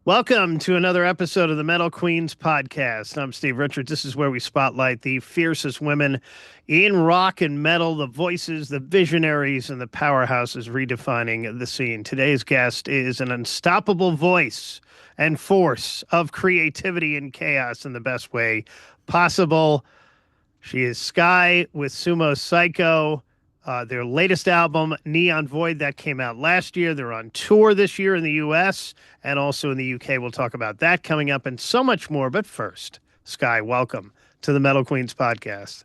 Welcome to another episode of the Metal Queens podcast. I'm Steve Richards. This is where we spotlight the fiercest women in rock and metal, the voices, the visionaries, and the powerhouses redefining the scene. Today's guest is an unstoppable voice and force of creativity and chaos in the best way possible. She is Skye with Sumo Cyco. Their latest album, Neon Void, that came out last year. They're on tour this year in the US and also in the UK. We'll talk about that coming up and so much more. But first, Skye, welcome to the Metal Queens podcast.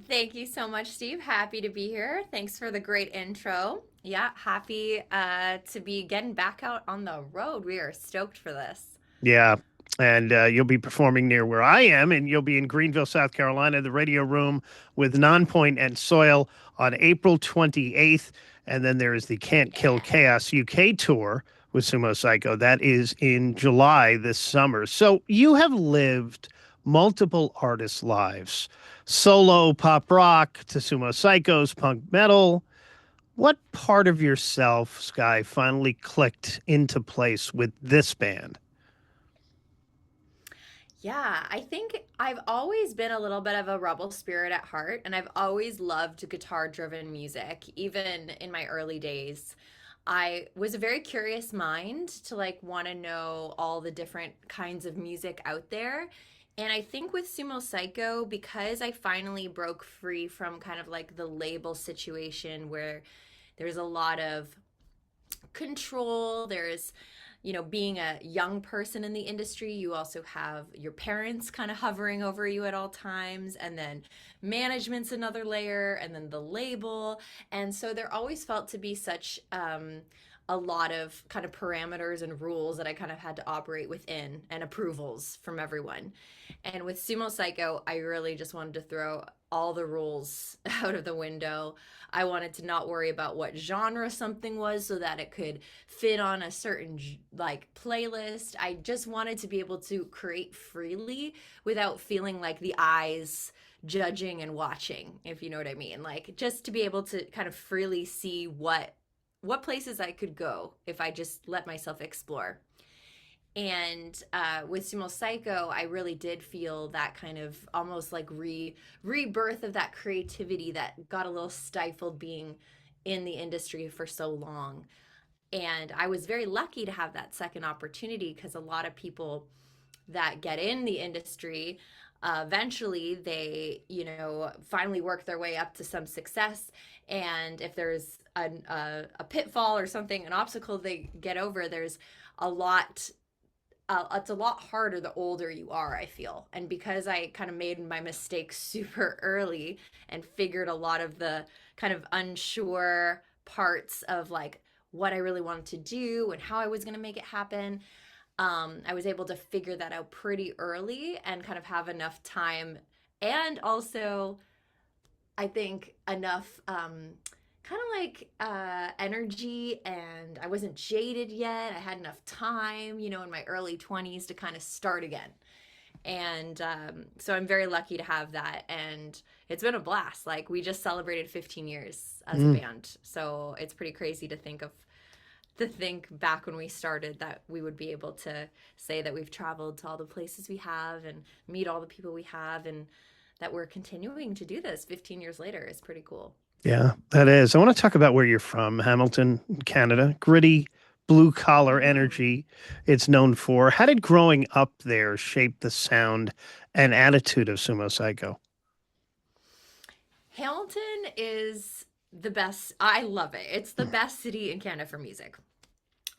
Thank you so much, Steve. Happy to be here. Thanks for the great intro. Yeah, happy to be getting back out on the road. We are stoked for this. Yeah. And you'll be performing near where I am, and you'll be in Greenville, South Carolina, the Radio Room with Nonpoint and Soil on April 28th. And then there is the Can't Kill Yeah. Chaos UK tour with Sumo Cyco. That is in July this summer. So you have lived multiple artists' lives, solo pop rock to Sumo Cyco's punk metal. What part of yourself, Skye, finally clicked into place with this band? Yeah, I think I've always been a little bit of a rebel spirit at heart, and I've always loved guitar-driven music, even in my early days. I was a very curious mind to want to know all the different kinds of music out there. And I think with Sumo Cyco, because I finally broke free from kind of like the label situation where there's a lot of control, there's being a young person in the industry, you also have your parents kind of hovering over you at all times, and then management's another layer, and then the label. And so there always felt to be such a lot of kind of parameters and rules that I kind of had to operate within, and approvals from everyone. And with Sumo Cyco, I really just wanted to throw all the rules out of the window. I wanted to not worry about what genre something was so that it could fit on a certain playlist. I just wanted to be able to create freely without feeling like the eyes judging and watching, if you know what I mean. Like, just to be able to kind of freely see what places I could go if I just let myself explore. And with Sumo Cyco, I really did feel that kind of almost like rebirth of that creativity that got a little stifled being in the industry for so long. And I was very lucky to have that second opportunity, because a lot of people that get in the industry, eventually they finally work their way up to some success. And if there's a pitfall or something, an obstacle they get over, there's a lot it's a lot harder the older you are, I feel. And because I kind of made my mistakes super early and figured a lot of the kind of unsure parts of like what I really wanted to do and how I was going to make it happen, I was able to figure that out pretty early and kind of have enough time, and also I think enough kind of energy, and I wasn't jaded yet. I had enough time, in my early 20s to kind of start again. And so I'm very lucky to have that. And it's been a blast. Like, we just celebrated 15 years as a Mm. band. So it's pretty crazy to think back when we started that we would be able to say that we've traveled to all the places we have and meet all the people we have, and that we're continuing to do this 15 years later is pretty cool. Yeah, that is. I want to talk about where you're from, Hamilton, Canada. Gritty, blue collar Mm-hmm. energy it's known for. How did growing up there shape the sound and attitude of Sumo Cyco? Hamilton is the best. I love it. It's the best city in Canada for music.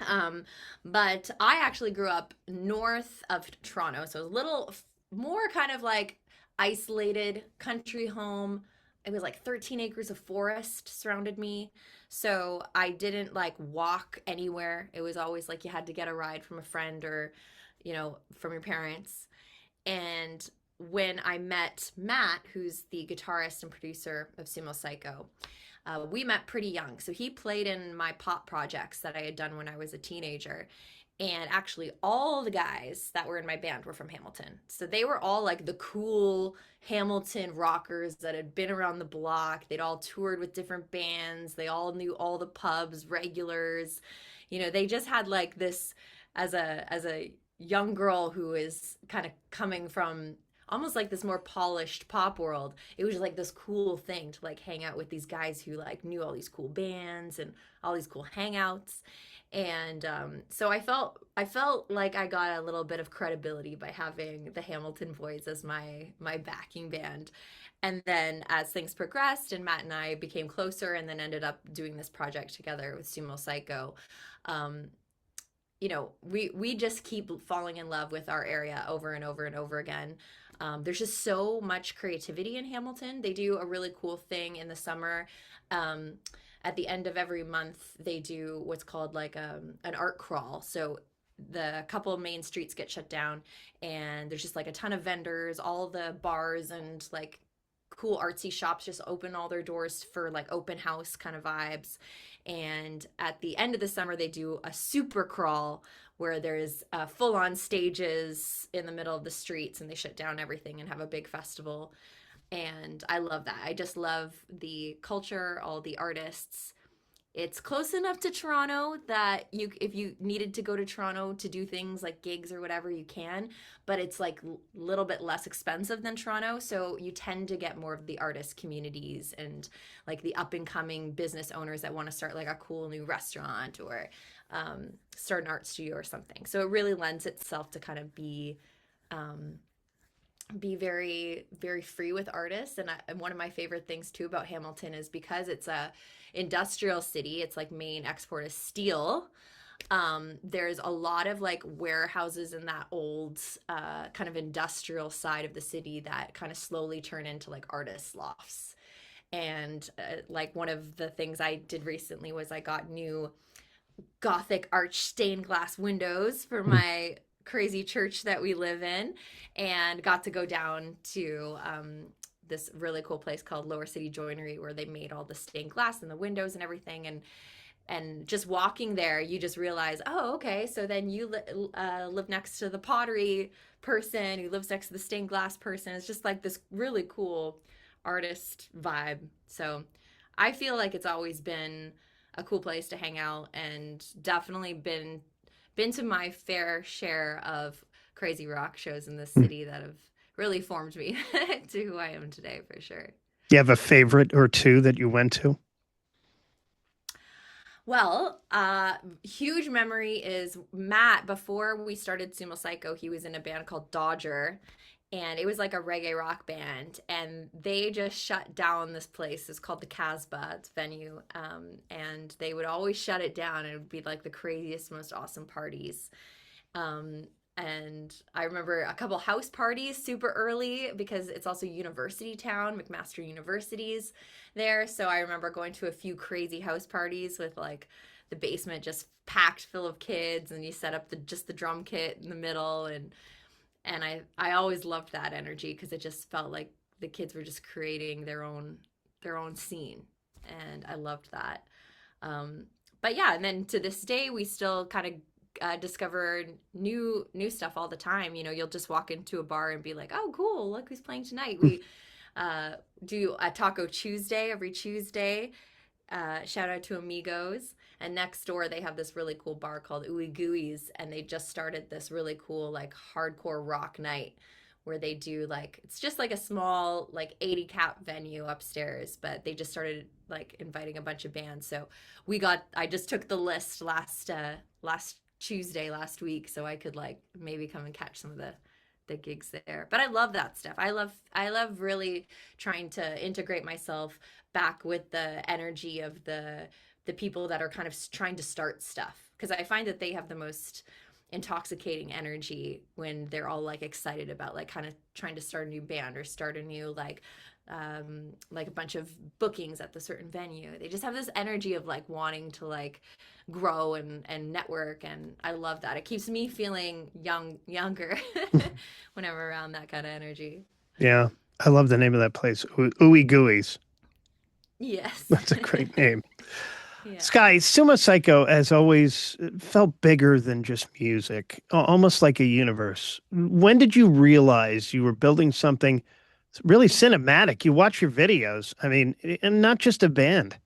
Um, but I actually grew up north of Toronto, so a little more kind of like isolated country home. It was like 13 acres of forest surrounded me. So I didn't like walk anywhere. It was always like you had to get a ride from a friend or, from your parents. And when I met Matt, who's the guitarist and producer of Sumo Cyco, we met pretty young. So he played in my pop projects that I had done when I was a teenager. And actually, all the guys that were in my band were from Hamilton. So they were all like the cool Hamilton rockers that had been around the block. They'd all toured with different bands. They all knew all the pubs, regulars. They just had like this as a young girl who is kind of coming from almost like this more polished pop world, it was like this cool thing to like hang out with these guys who like knew all these cool bands and all these cool hangouts. And so I felt like I got a little bit of credibility by having the Hamilton Boys as my backing band. And then as things progressed and Matt and I became closer and then ended up doing this project together with Sumo Cyco, um, we just keep falling in love with our area over and over and over again. There's just so much creativity in Hamilton. They do a really cool thing in the summer. Um, at the end of every month, they do what's called like an art crawl. So the couple of main streets get shut down, and there's just like a ton of vendors. All the bars and like cool artsy shops just open all their doors for like open house kind of vibes. And at the end of the summer, they do a super crawl where there's full on stages in the middle of the streets, and they shut down everything and have a big festival. And I love that. I just love the culture, all the artists. It's close enough to Toronto that if you needed to go to Toronto to do things like gigs or whatever, you can, but it's like a little bit less expensive than Toronto. So you tend to get more of the artist communities and like the up and coming business owners that want to start like a cool new restaurant or start an art studio or something. So it really lends itself to kind of um, be very very free with artists. And one of my favorite things too about Hamilton is because it's a industrial city, it's like main export is steel. There's a lot of like warehouses in that old kind of industrial side of the city that kind of slowly turn into like artist lofts. And like one of the things I did recently was I got new Gothic arch stained glass windows for my crazy church that we live in, and got to go down to this really cool place called Lower City Joinery where they made all the stained glass and the windows and everything. And just walking there, you just realize, oh, okay, so then you live next to the pottery person who lives next to the stained glass person. It's just like this really cool artist vibe. So I feel like it's always been a cool place to hang out, and definitely been to my fair share of crazy rock shows in this city that have really formed me to who I am today, for sure. You have a favorite or two that you went to? Well, huge memory is Matt. Before we started Sumo Cyco, he was in a band called Dodger, and it was like a reggae rock band. And they just shut down this place. It's called the Casbah, it's a venue, and they would always shut it down. And it would be like the craziest, most awesome parties. And I remember a couple house parties super early because it's also university town, McMaster University's there. So I remember going to a few crazy house parties with like the basement just packed full of kids, and you set up the drum kit in the middle. And I always loved that energy because it just felt like the kids were just creating their own scene, and I loved that. But yeah, and then to this day we still kind of discover new stuff all the time. You'll just walk into a bar and be like, oh cool, look who's playing tonight. We do a Taco Tuesday every Tuesday. Shout out to Amigos. And next door they have this really cool bar called Ooey Gooey's, and they just started this really cool like hardcore rock night where they do like, it's just like a small like 80 cap venue upstairs, but they just started like inviting a bunch of bands. So I just took the list last Tuesday last week, so I could like maybe come and catch some of the gigs there. But I love that stuff. I love really trying to integrate myself back with the energy of the people that are kind of trying to start stuff, because I find that they have the most intoxicating energy when they're all like excited about like kind of trying to start a new band or start a new like a bunch of bookings at the certain venue. They just have this energy of like wanting to like grow and network, and I love that. It keeps me feeling younger when I'm around that kind of energy. Yeah, I love the name of that place, Ooey Gooey's. Yes. That's a great name. Yeah. Skye, Sumo Cyco has always felt bigger than just music, almost like a universe. When did you realize you were building something really cinematic? You watch your videos, I mean, and not just a band.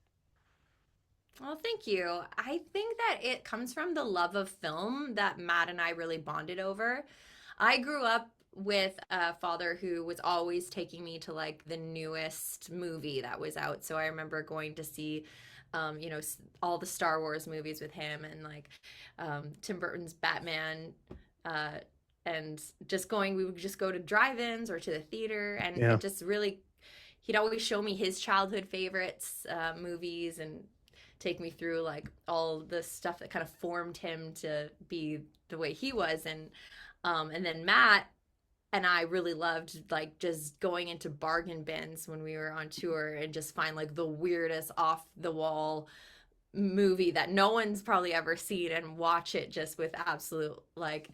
Well, thank you. I think that it comes from the love of film that Matt and I really bonded over. I grew up with a father who was always taking me to like the newest movie that was out. So I remember going to see, all the Star Wars movies with him, and like Tim Burton's Batman. Uh, and just going, we would just go to drive-ins or to the theater, and Yeah. it just really, he'd always show me his childhood favorites, movies, and take me through like all the stuff that kind of formed him to be the way he was. And then Matt and I really loved like just going into bargain bins when we were on tour and just find like the weirdest off the wall movie that no one's probably ever seen, and watch it just with absolute like,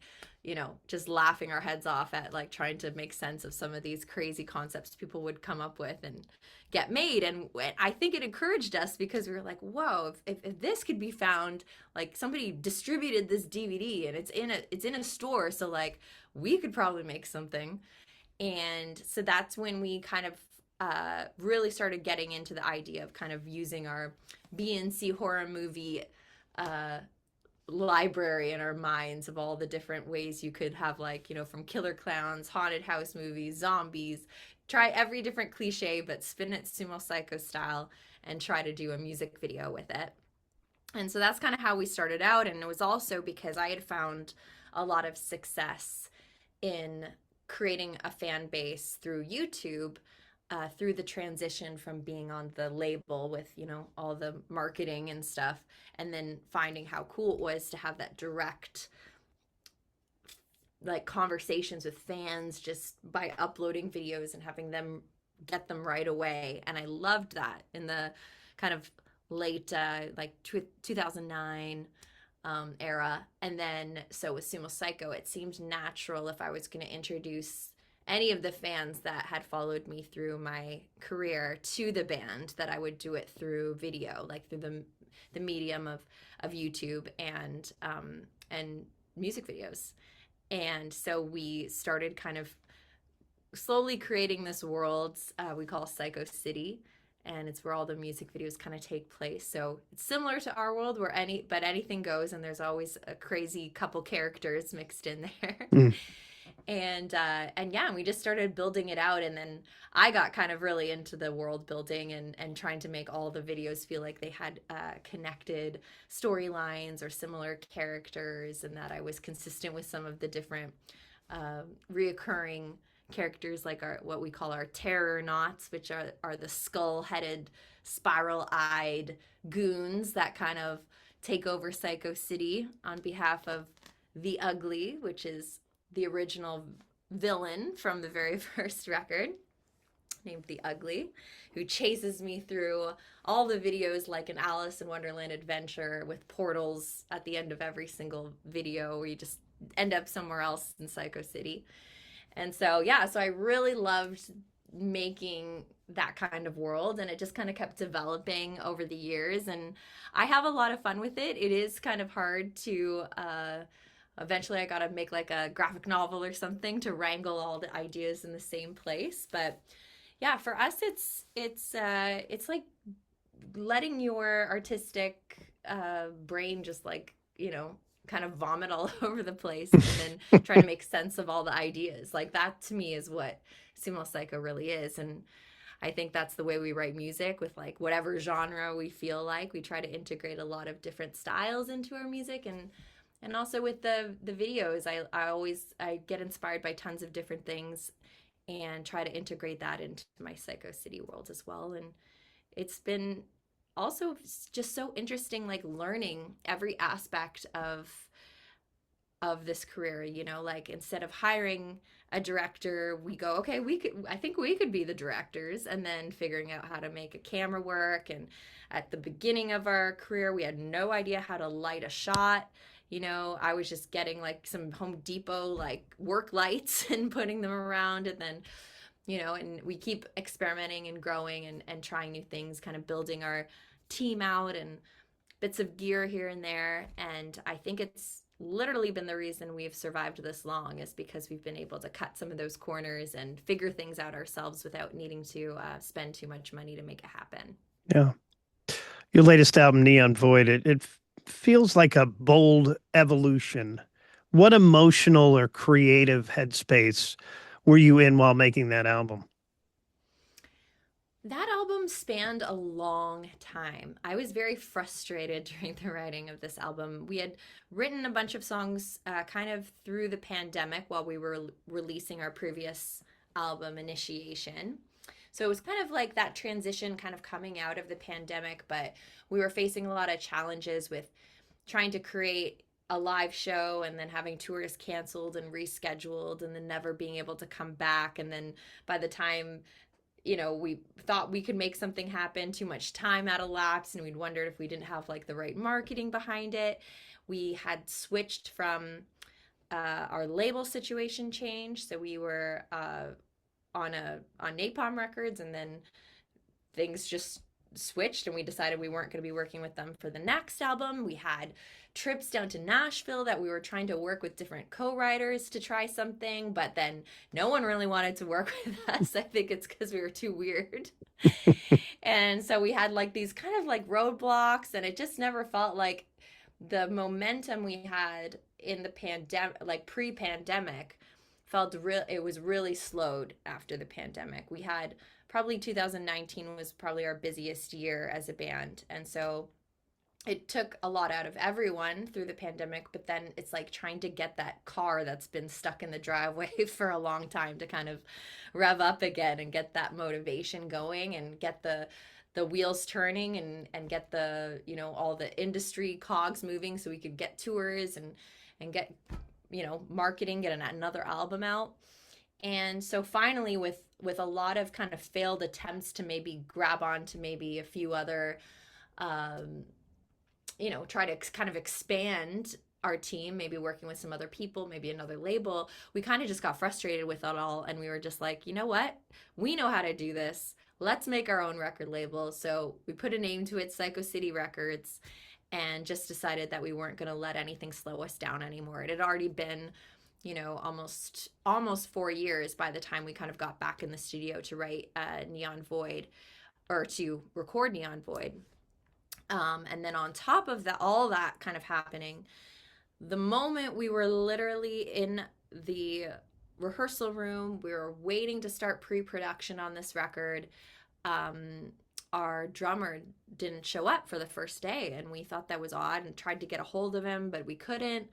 just laughing our heads off at like trying to make sense of some of these crazy concepts people would come up with and get made. And I think it encouraged us because we were like, whoa, if this could be found, like somebody distributed this DVD and it's in a store, so like we could probably make something. And so that's when we kind of really started getting into the idea of kind of using our B&C horror movie uh, library in our minds of all the different ways you could have, like, from killer clowns, haunted house movies, zombies, try every different cliche, but spin it Sumo Cyco style and try to do a music video with it. And so that's kind of how we started out. And it was also because I had found a lot of success in creating a fan base through YouTube, through the transition from being on the label with, all the marketing and stuff, and then finding how cool it was to have that direct like conversations with fans just by uploading videos and having them get them right away. And I loved that in the kind of late like 2009 era. And then so with Sumo Cyco, it seemed natural if I was going to introduce any of the fans that had followed me through my career to the band, that I would do it through video, like through the medium of YouTube and music videos. And so we started kind of slowly creating this world we call Cyco City, and it's where all the music videos kind of take place. So it's similar to our world where anything goes, and there's always a crazy couple characters mixed in there. Mm. And yeah, we just started building it out, and then I got kind of really into the world building and trying to make all the videos feel like they had connected storylines or similar characters, and that I was consistent with some of the different reoccurring characters, like what we call our terror knots, which are the skull-headed, spiral-eyed goons that kind of take over Cyco City on behalf of the Ugly, which is the original villain from the very first record, named the Ugly, who chases me through all the videos like an Alice in Wonderland adventure with portals at the end of every single video where you just end up somewhere else in Cyco City. And so, yeah, so I really loved making that kind of world, and it just kind of kept developing over the years. And I have a lot of fun with it. It is kind of hard to, eventually I got to make like a graphic novel or something to wrangle all the ideas in the same place. But yeah, for us, it's like letting your artistic brain just like, kind of vomit all over the place, and then trying to make sense of all the ideas. Like that to me is what Sumo Cyco really is. And I think that's the way we write music, with like whatever genre we feel like. We try to integrate a lot of different styles into our music, and also with the videos, I get inspired by tons of different things and try to integrate that into my Cyco City world as well. And it's been also just so interesting, like learning every aspect of this career. Like instead of hiring a director, we go, okay, I think we could be the directors, and then figuring out how to make a camera work. And at the beginning of our career, we had no idea how to light a shot. I was just getting like some Home Depot like work lights and putting them around, and then and we keep experimenting and growing and trying new things, kind of building our team out and bits of gear here and there. And I think it's literally been the reason we've survived this long, is because we've been able to cut some of those corners and figure things out ourselves without needing to spend too much money to make it happen. Yeah. Your latest album, Neon Void, feels like a bold evolution. What emotional or creative headspace were you in while making that album? That album spanned a long time. I was very frustrated during the writing of this album. We had written a bunch of songs kind of through the pandemic while we were releasing our previous album, Initiation. So it was kind of like that transition kind of coming out of the pandemic, but we were facing a lot of challenges with trying to create a live show and then having tours canceled and rescheduled and then never being able to come back. And then by the time we thought we could make something happen, too much time had elapsed, and we'd wondered if we didn't have like the right marketing behind it. We had switched from our label situation changed, so we were on Napalm Records, and then things just switched and we decided we weren't going to be working with them for the next album. We had trips down to Nashville that we were trying to work with different co-writers to try something, but then no one really wanted to work with us. I think it's because we were too weird. And so we had like these kind of like roadblocks, and it just never felt like the momentum we had in the pandemic, like pre-pandemic, felt real. It was really slowed after the pandemic. We had probably 2019 was probably our busiest year as a band. And so it took a lot out of everyone through the pandemic, but then it's like trying to get that car that's been stuck in the driveway for a long time to kind of rev up again and get that motivation going and get the wheels turning and get the all the industry cogs moving so we could get tours and get marketing, get another album out. And so finally, with a lot of kind of failed attempts to maybe grab on to maybe a few other um, try to kind of expand our team, maybe working with some other people, maybe another label, we kind of just got frustrated with it all. And we were just like, you know what? We know how to do this. Let's make our own record label. So we put a name to it, Psycho City Records, and just decided that we weren't going to let anything slow us down anymore. It had already been almost 4 years by the time we kind of got back in the studio to write Neon Void, or to record Neon Void. And then on top of that, all that kind of happening, the moment we were literally in the rehearsal room, we were waiting to start pre-production on this record. Our drummer didn't show up for the first day, and we thought that was odd and tried to get a hold of him, but we couldn't.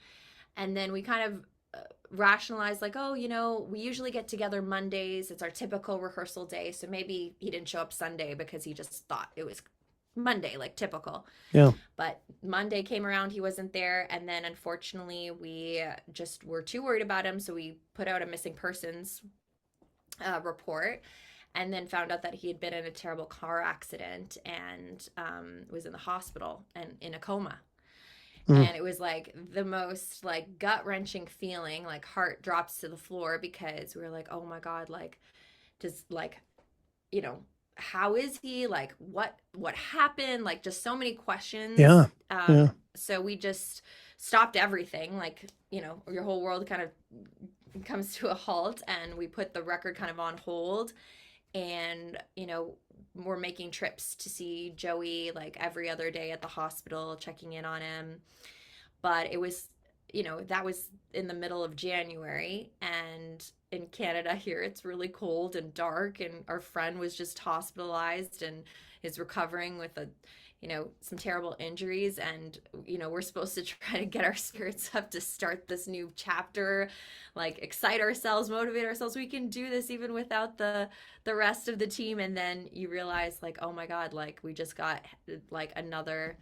And then we kind of rationalized like, oh, we usually get together Mondays. It's our typical rehearsal day. So maybe he didn't show up Sunday because he just thought it was Monday, like typical. Yeah. But Monday came around, he wasn't there. And then unfortunately, we just were too worried about him. So we put out a missing persons report, and then found out that he had been in a terrible car accident and was in the hospital and in a coma. And it was like the most like gut wrenching feeling, like heart drops to the floor, because we were like, oh my God, like, does like, how is he? Like, what happened? Like, just so many questions. Yeah. Yeah. So we just stopped everything. Like, your whole world kind of comes to a halt, and we put the record kind of on hold. And, we're making trips to see Joey like every other day at the hospital, checking in on him. But it was, that was in the middle of January, and in Canada here, it's really cold and dark. And our friend was just hospitalized and is recovering with some terrible injuries. And, we're supposed to try to get our spirits up to start this new chapter, like excite ourselves, motivate ourselves. We can do this even without the rest of the team. And then you realize like, oh my God, like we just got like another,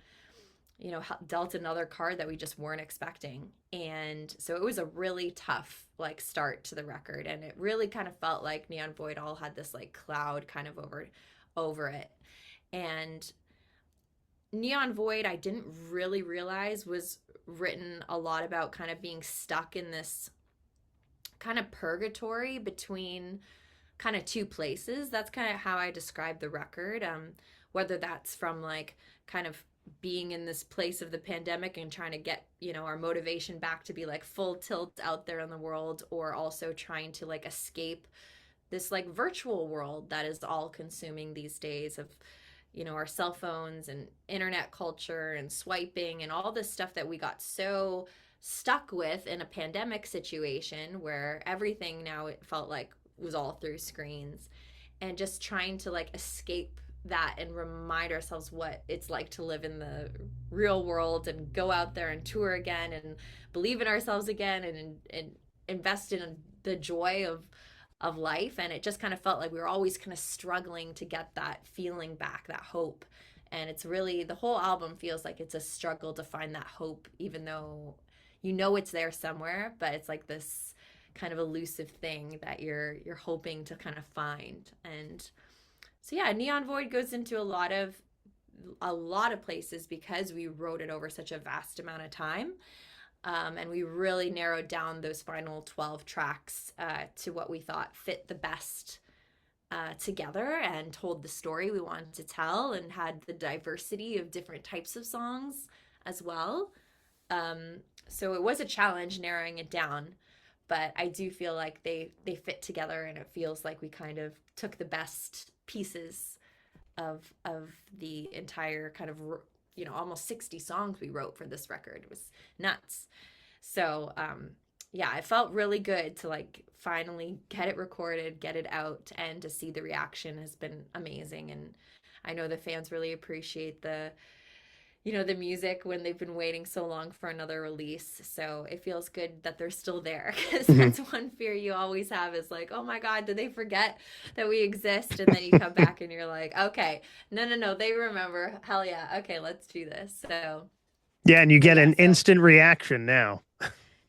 dealt another card that we just weren't expecting. And so it was a really tough like start to the record. And it really kind of felt like Neon Void all had this like cloud kind of over it. And Neon Void, I didn't really realize was written a lot about kind of being stuck in this kind of purgatory between kind of two places. That's kind of how I describe the record. Whether that's from like kind of being in this place of the pandemic and trying to get, our motivation back to be like full tilt out there in the world, or also trying to like escape this like virtual world that is all consuming these days of, our cell phones and internet culture and swiping and all this stuff that we got so stuck with in a pandemic situation where everything now it felt like was all through screens, and just trying to like escape that and remind ourselves what it's like to live in the real world and go out there and tour again and believe in ourselves again and invest in the joy of life. And it just kind of felt like we were always kind of struggling to get that feeling back, that hope. And it's really, the whole album feels like it's a struggle to find that hope, even though it's there somewhere, but it's like this kind of elusive thing that you're hoping to kind of find. And so yeah, Neon Void goes into a lot of places because we wrote it over such a vast amount of time. And we really narrowed down those final 12 tracks to what we thought fit the best together and told the story we wanted to tell, and had the diversity of different types of songs as well. So it was a challenge narrowing it down, but I do feel like they fit together, and it feels like we kind of took the best pieces of the entire kind of almost 60 songs we wrote for this record. It was nuts. So yeah, it felt really good to like finally get it recorded, get it out, and to see the reaction has been amazing. And I know the fans really appreciate the music when they've been waiting so long for another release. So it feels good that they're still there, because that's one fear you always have, is like, oh my God, did they forget that we exist? And then you come back and you're like, okay, no, they remember. Hell yeah. Okay, let's do this. So yeah, and you get yeah, an instant reaction now.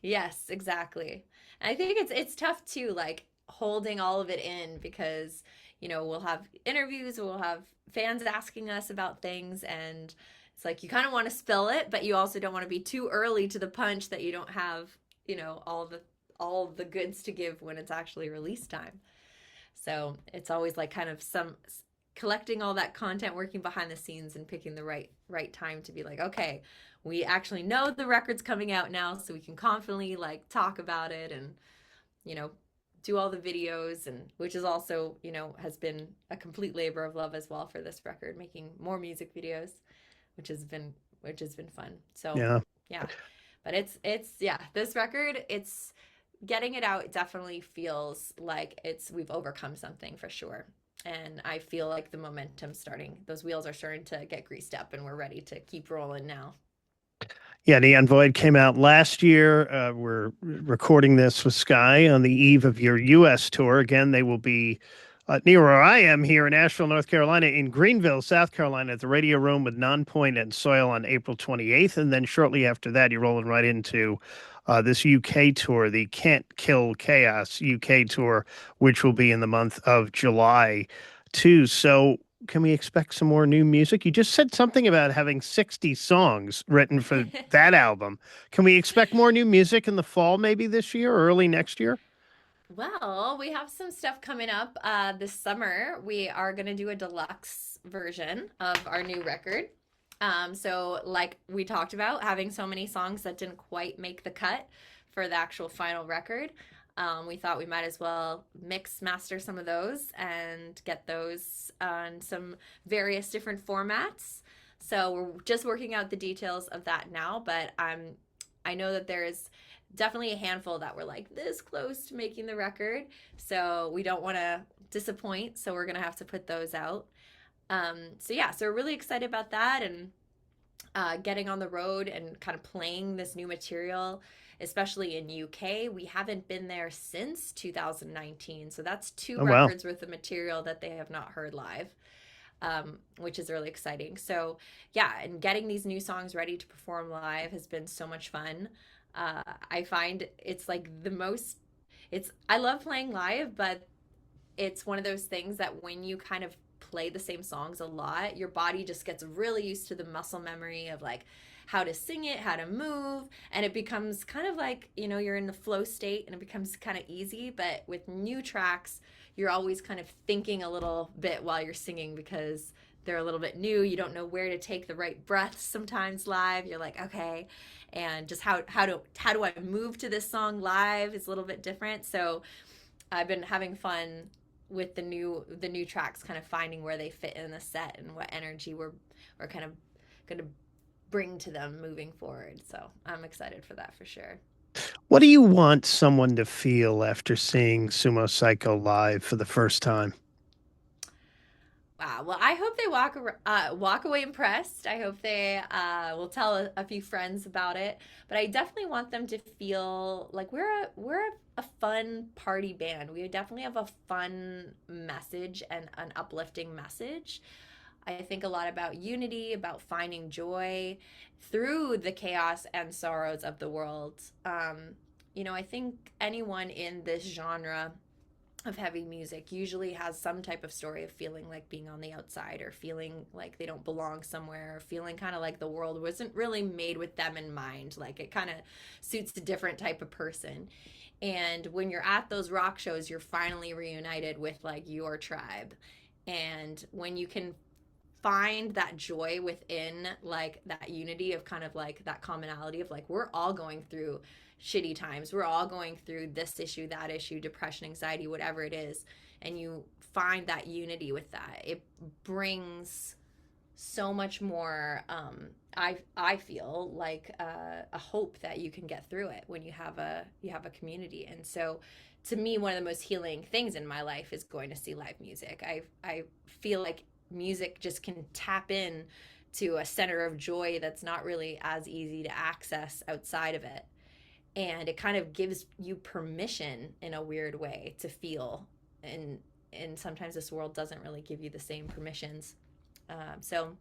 yes, exactly. And I think it's tough too, like holding all of it in, because we'll have interviews, we'll have fans asking us about things, and it's like you kind of want to spill it, but you also don't want to be too early to the punch that you don't have, all the goods to give when it's actually release time. So it's always like kind of some collecting all that content, working behind the scenes, and picking the right time to be like, okay, we actually know the record's coming out now, so we can confidently like talk about it and you know do all the videos, and which is also has been a complete labor of love as well for this record, making more music videos, which has been fun. So Yeah. yeah, but it's yeah, this record, it's getting it out, it definitely feels like we've overcome something for sure. And I feel like the momentum those wheels are starting to get greased up, and we're ready to keep rolling now. Yeah, Neon Void came out last year. We're recording this with Skye on the eve of your U.S. tour. Again, they will be near where I am here in Asheville, North Carolina, in Greenville, South Carolina, at the Radio Room with Nonpoint and Soil on April 28th. And then shortly after that, you're rolling right into this UK tour, the Can't Kill Chaos UK tour, which will be in the month of July, too. So can we expect some more new music? You just said something about having 60 songs written for that album. Can we expect more new music in the fall, maybe this year or early next year? Well, we have some stuff coming up this summer. We are going to do a deluxe version of our new record. So, like we talked about, having so many songs that didn't quite make the cut for the actual final record, we thought we might as well mix master some of those and get those on some various different formats. So we're just working out the details of that now, but I know that there's definitely a handful that were like this close to making the record. So we don't want to disappoint. So we're going to have to put those out. So yeah, so we're really excited about that, and getting on the road and kind of playing this new material, especially in UK. We haven't been there since 2019. So that's two Oh, wow. records worth of material that they have not heard live. Which is really exciting. So yeah, and getting these new songs ready to perform live has been so much fun. I find it's like I love playing live, but it's one of those things that when you kind of play the same songs a lot, your body just gets really used to the muscle memory of like how to sing it, how to move, and it becomes kind of like, you're in the flow state, and it becomes kind of easy. But with new tracks, you're always kind of thinking a little bit while you're singing, because they're a little bit new. You don't know where to take the right breaths sometimes live. You're like, okay, and just how do I move to this song live is a little bit different. So I've been having fun with the new tracks kind of finding where they fit in the set and what energy we're kind of going to bring to them moving forward. So I'm excited for that for sure. What do you want someone to feel after seeing Sumo Cyco live for the first time? Wow. Well, I hope they walk away impressed. I hope they will tell a few friends about it. But I definitely want them to feel like we're a fun party band. We definitely have a fun message and an uplifting message. I think a lot about unity, about finding joy through the chaos and sorrows of the world. I think anyone in this genre of heavy music usually has some type of story of feeling like being on the outside or feeling like they don't belong somewhere or feeling kind of like the world wasn't really made with them in mind, like it kind of suits a different type of person. And when you're at those rock shows, you're finally reunited with like your tribe. And when you can find that joy within like that unity of kind of like that commonality of like we're all going through shitty times, we're all going through this issue, that issue, depression, anxiety, whatever it is, and you find that unity with that, it brings so much more. I feel like a hope that you can get through it when you have a community. And so to me, one of the most healing things in my life is going to see live music. I feel like music just can tap in to a center of joy that's not really as easy to access outside of it. And it kind of gives you permission in a weird way to feel. And sometimes this world doesn't really give you the same permissions. So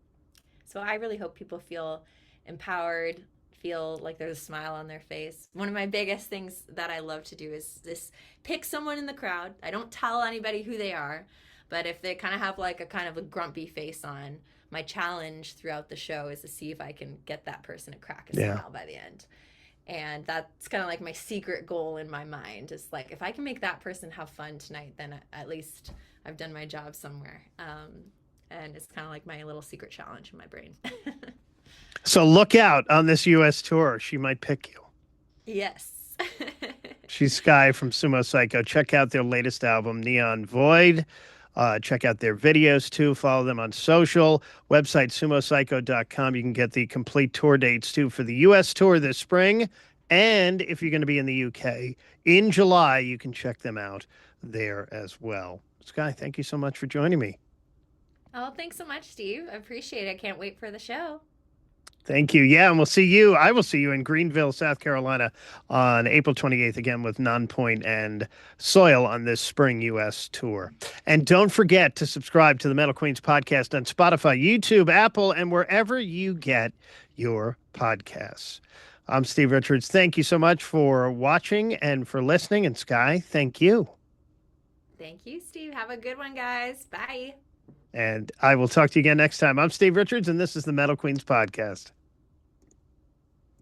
I really hope people feel empowered, feel like there's a smile on their face. One of my biggest things that I love to do is this: pick someone in the crowd. I don't tell anybody who they are, but if they kind of have like a kind of a grumpy face on, my challenge throughout the show is to see if I can get that person to crack a Yeah. smile by the end. And that's kind of like my secret goal in my mind is like, if I can make that person have fun tonight, then at least I've done my job somewhere. And it's kind of like my little secret challenge in my brain. So look out on this US tour. She might pick you. Yes. She's Skye from Sumo Cyco. Check out their latest album, Neon Void. Check out their videos too. Follow them on social. Website sumocyco.com. You can get the complete tour dates too for the US tour this spring. And if you're going to be in the UK in July, you can check them out there as well. Skye, thank you so much for joining me. Oh, thanks so much, Steve. I appreciate it. I can't wait for the show. Thank you. Yeah, and we'll see you. I will see you in Greenville, South Carolina on April 28th again with Nonpoint and Soil on this spring U.S. tour. And don't forget to subscribe to the Metal Queens podcast on Spotify, YouTube, Apple, and wherever you get your podcasts. I'm Steve Richards. Thank you so much for watching and for listening. And Skye, thank you. Thank you, Steve. Have a good one, guys. Bye. And I will talk to you again next time. I'm Steve Richards, and this is the Metal Queens podcast.